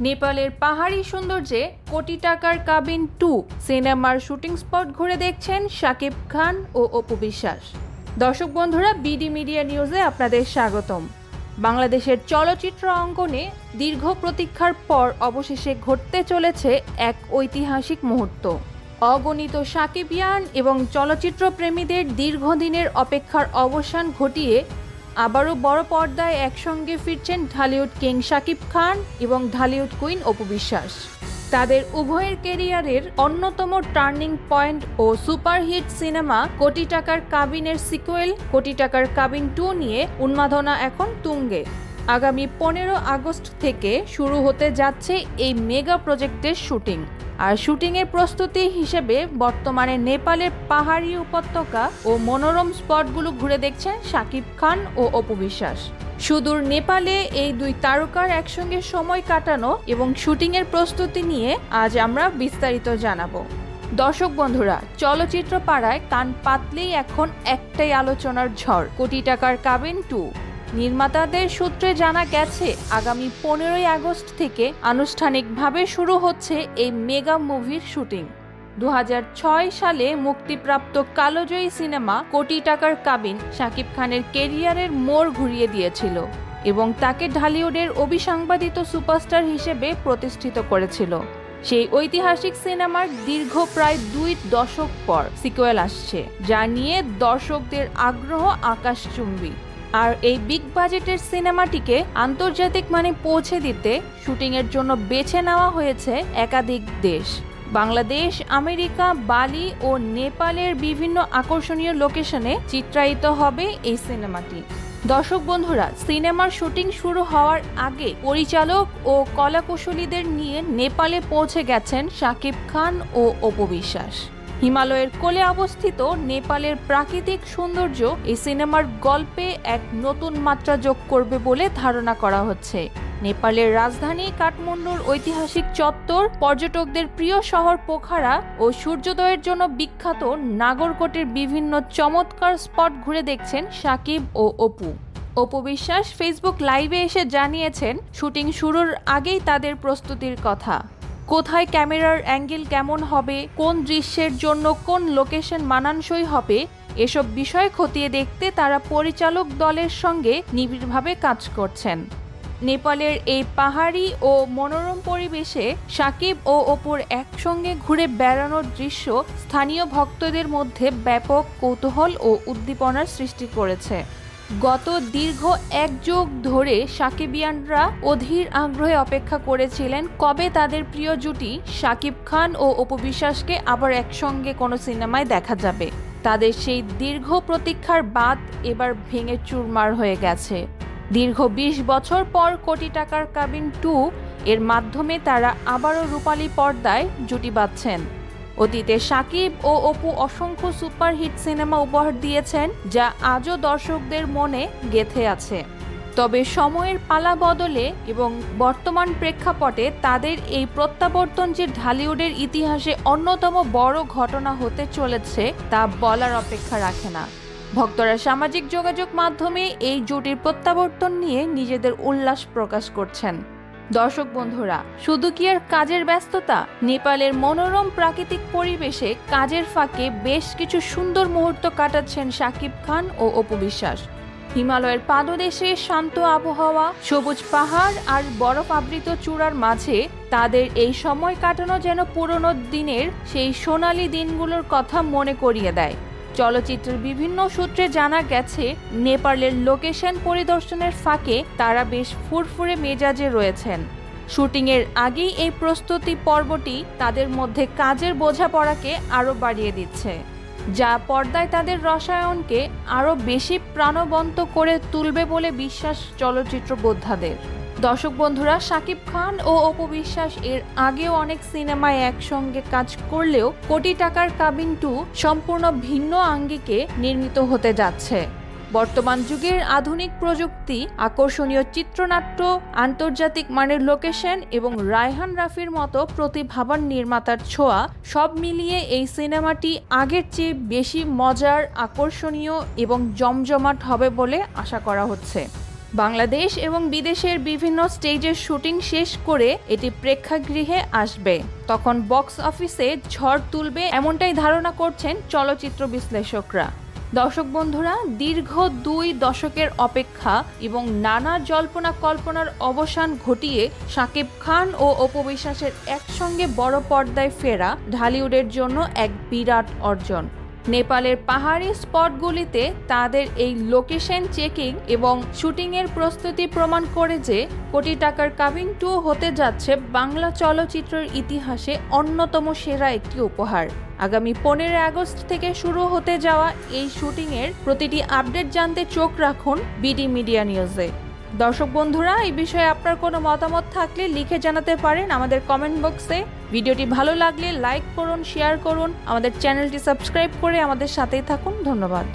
নেপালের পাহাড়ি সৌন্দর্যে কোটি টাকার কাবিন 2 সিনেমার শুটিং স্পট ঘুরে দেখছেন শাকিব খান ও অপু বিশ্বাস। দর্শক বন্ধুরা, বিডি মিডিয়া নিউজে আপনাদের স্বাগতম। বাংলাদেশের চলচ্চিত্র অঙ্গনে দীর্ঘ প্রতীক্ষার পর অবশেষে ঘটতে চলেছে এক ঐতিহাসিক মুহূর্ত। অগণিত শাকিবিয়ান এবং চলচ্চিত্র প্রেমীদের দীর্ঘদিনের অপেক্ষার অবসান ঘটিয়ে আবারও বড় পর্দায় একসঙ্গে ফিরছেন ঢালিউড কিং শাকিব খান এবং ঢালিউড কুইন অপু বিশ্বাস। তাদের উভয়ের ক্যারিয়ারের অন্যতম টার্নিং পয়েন্ট ও সুপারহিট সিনেমা কোটি টাকার কাবিনের সিকুয়েল কোটি টাকার কাবিন 2 নিয়ে উন্মাদনা এখন তুঙ্গে। আগামী 15 আগস্ট থেকে শুরু হতে যাচ্ছে এই মেগা প্রজেক্টের শুটিং। আর শুটিংয়ের প্রস্তুতি হিসেবে বর্তমানে নেপালের পাহাড়ি উপত্যকা ও মনোরম স্পটগুলো ঘুরে দেখছেন শাকিব খান ও অপু বিশ্বাস। সুদূর নেপালে এই দুই তারকার একসঙ্গে সময় কাটানো এবং শুটিংয়ের প্রস্তুতি নিয়ে আজ আমরা বিস্তারিত জানাবো। দর্শক বন্ধুরা, চলচ্চিত্র পাড়ায় কান পাতলেই এখন একটাই আলোচনার ঝড়, কোটি টাকার কাবিন 2। নির্মাতাদের সূত্রে জানা গেছে আগামী 15 আগস্ট থেকে আনুষ্ঠানিকভাবে শুরু হচ্ছে এই মেগা মুভির শুটিং। 2006 সালে মুক্তিপ্রাপ্ত কালোজয়ী সিনেমা কোটি টাকার কাবিন শাকিব খানের ক্যারিয়ারের মোড় ঘুরিয়ে দিয়েছিল এবং তাকে ঢালিউডের অবিসংবাদিত সুপারস্টার হিসেবে প্রতিষ্ঠিত করেছিল। সেই ঐতিহাসিক সিনেমার দীর্ঘ প্রায় 2 দশক পর সিকুয়েল আসছে, যা নিয়ে দর্শকদের আগ্রহ আকাশচুম্বী। আর এই বিগ বাজেটের সিনেমাটিকে আন্তর্জাতিক মানে পৌঁছে দিতে শুটিংয়ের জন্য বেছে নেওয়া হয়েছে একাধিক দেশ। বাংলাদেশ, আমেরিকা, বালি ও নেপালের বিভিন্ন আকর্ষণীয় লোকেশনে চিত্রায়িত হবে এই সিনেমাটি। দর্শক বন্ধুরা, সিনেমার শুটিং শুরু হওয়ার আগে পরিচালক ও কলাকুশলীদের নিয়ে নেপালে পৌঁছে গেছেন শাকিব খান ও অপু বিশ্বাস। হিমালয়ের কোলে অবস্থিত নেপালের প্রাকৃতিক সৌন্দর্য এই সিনেমার গল্পে এক নতুন মাত্রা যোগ করবে বলে ধারণা করা হচ্ছে। নেপালের রাজধানী কাঠমান্ডুর ঐতিহাসিক চত্বর, পর্যটকদের প্রিয় শহর পোখারা ও সূর্যোদয়ের জন্য বিখ্যাত নাগরকোটের বিভিন্ন চমৎকার স্পট ঘুরে দেখছেন শাকিব ও অপু। অপু বিশ্বাস ফেসবুক লাইভে এসে জানিয়েছেন শুটিং শুরুর আগেই তাদের প্রস্তুতির কথা। কোথায় ক্যামেরার অ্যাঙ্গেল কেমন হবে, কোন দৃশ্যের জন্য কোন লোকেশন মানানসই হবে, এসব বিষয় খতিয়ে দেখতে তারা পরিচালক দলের সঙ্গে নিবিড়ভাবে কাজ করছেন। নেপালের এই পাহাড়ি ও মনোরম পরিবেশে শাকিব ও অপুর একসঙ্গে ঘুরে বেড়ানোর দৃশ্য স্থানীয় ভক্তদের মধ্যে ব্যাপক কৌতূহল ও উদ্দীপনার সৃষ্টি করেছে। গত দীর্ঘ 1 যুগ ধরে শাকিবিয়ানরা অধীর আগ্রহে অপেক্ষা করেছিলেন কবে তাদের প্রিয় জুটি শাকিব খান ও অপু বিশ্বাসকে আবার একসঙ্গে কোনো সিনেমায় দেখা যাবে। তাদের সেই দীর্ঘ প্রতীক্ষার বাঁধ এবার ভেঙে চুরমার হয়ে গেছে। দীর্ঘ 20 বছর পর কোটি টাকার কাবিন 2 এর মাধ্যমে তারা আবারও রূপালী পর্দায় জুটি বাঁধছেন। অতীতে শাকিব ও অপু অসংখ্য সুপারহিট সিনেমা উপহার দিয়েছেন, যা আজও দর্শকদের মনে গেঁথে আছে। তবে সময়ের পালা বদলে এবং বর্তমান প্রেক্ষাপটে তাদের এই প্রত্যাবর্তন যে ঢালিউডের ইতিহাসে অন্যতম বড় ঘটনা হতে চলেছে তা বলার অপেক্ষা রাখে না। ভক্তরা সামাজিক যোগাযোগ মাধ্যমে এই জুটির প্রত্যাবর্তন নিয়ে নিজেদের উল্লাস প্রকাশ করছেন। দর্শক বন্ধুরা, শুধু কি আর কাজের ব্যস্ততা? নেপালের মনোরম প্রাকৃতিক পরিবেশে কাজের ফাঁকে বেশ কিছু সুন্দর মুহূর্ত কাটাচ্ছেন শাকিব খান ও অপু বিশ্বাস। হিমালয়ের পাদদেশে শান্ত আবহাওয়া, সবুজ পাহাড় আর বরফ আবৃত চূড়ার মাঝে তাদের এই সময় কাটানো যেন পুরনো দিনের সেই সোনালী দিনগুলোর কথা মনে করিয়ে দেয়। চলচ্চিত্রের বিভিন্ন সূত্রে জানা গেছে নেপালের লোকেশন পরিদর্শনের ফাঁকে তারা বেশ ফুরফুরে মেজাজে রয়েছেন। শুটিংয়ের আগেই এই প্রস্তুতি পর্বটি তাদের মধ্যে কাজের বোঝাপড়াকে আরও বাড়িয়ে দিচ্ছে, যা পর্দায় তাদের রসায়নকে আরও বেশি প্রাণবন্ত করে তুলবে বলে বিশ্বাস চলচ্চিত্র বোদ্ধাদের। দর্শক বন্ধুরা, শাকিব খান ও অপু বিশ্বাস এর আগেও অনেক সিনেমায় একসঙ্গে কাজ করলেও কোটি টাকার কাবিন 2 সম্পূর্ণ ভিন্ন আঙ্গিকে নির্মিত হতে যাচ্ছে। বর্তমান যুগের আধুনিক প্রযুক্তি, আকর্ষণীয় চিত্রনাট্য, আন্তর্জাতিক মানের লোকেশন এবং রায়হান রাফির মতো প্রতিভাবান নির্মাতার ছোঁয়া সব মিলিয়ে এই সিনেমাটি আগের চেয়ে বেশি মজার, আকর্ষণীয় এবং জমজমাট হবে বলে আশা করা হচ্ছে। বাংলাদেশ এবং বিদেশের বিভিন্ন স্টেজের শুটিং শেষ করে এটি প্রেক্ষাগৃহে আসবে। তখন বক্স অফিসে ঝড় তুলবে এমনটাই ধারণা করছেন চলচ্চিত্র বিশ্লেষকরা। দর্শক বন্ধুরা, দীর্ঘ 2 দশকের অপেক্ষা এবং নানা জল্পনা কল্পনার অবসান ঘটিয়ে শাকিব খান ও অপু বিশ্বাসের একসঙ্গে বড় পর্দায় ফেরা ঢালিউডের জন্য এক বিরাট অর্জন। নেপালের পাহাড়ি স্পটগুলিতে তাদের এই লোকেশন চেকিং এবং শুটিংয়ের প্রস্তুতি প্রমাণ করে যে কোটি টাকার কাবিন 2 হতে যাচ্ছে বাংলা চলচ্চিত্রের ইতিহাসে অন্যতম সেরা একটি উপহার। আগামী 15 আগস্ট থেকে শুরু হতে যাওয়া এই শুটিংয়ের প্রতিটি আপডেট জানতে চোখ রাখুন বিডি মিডিয়া নিউজে। দর্শক বন্ধুরা, এই বিষয়ে আপনার কোনো মতামত থাকলে লিখে জানাতে পারেন আমাদের কমেন্ট বক্সে। ভিডিওটি ভালো লাগলে লাইক করুন, শেয়ার করুন, আমাদের চ্যানেলটি সাবস্ক্রাইব করে আমাদের সাথেই থাকুন। ধন্যবাদ।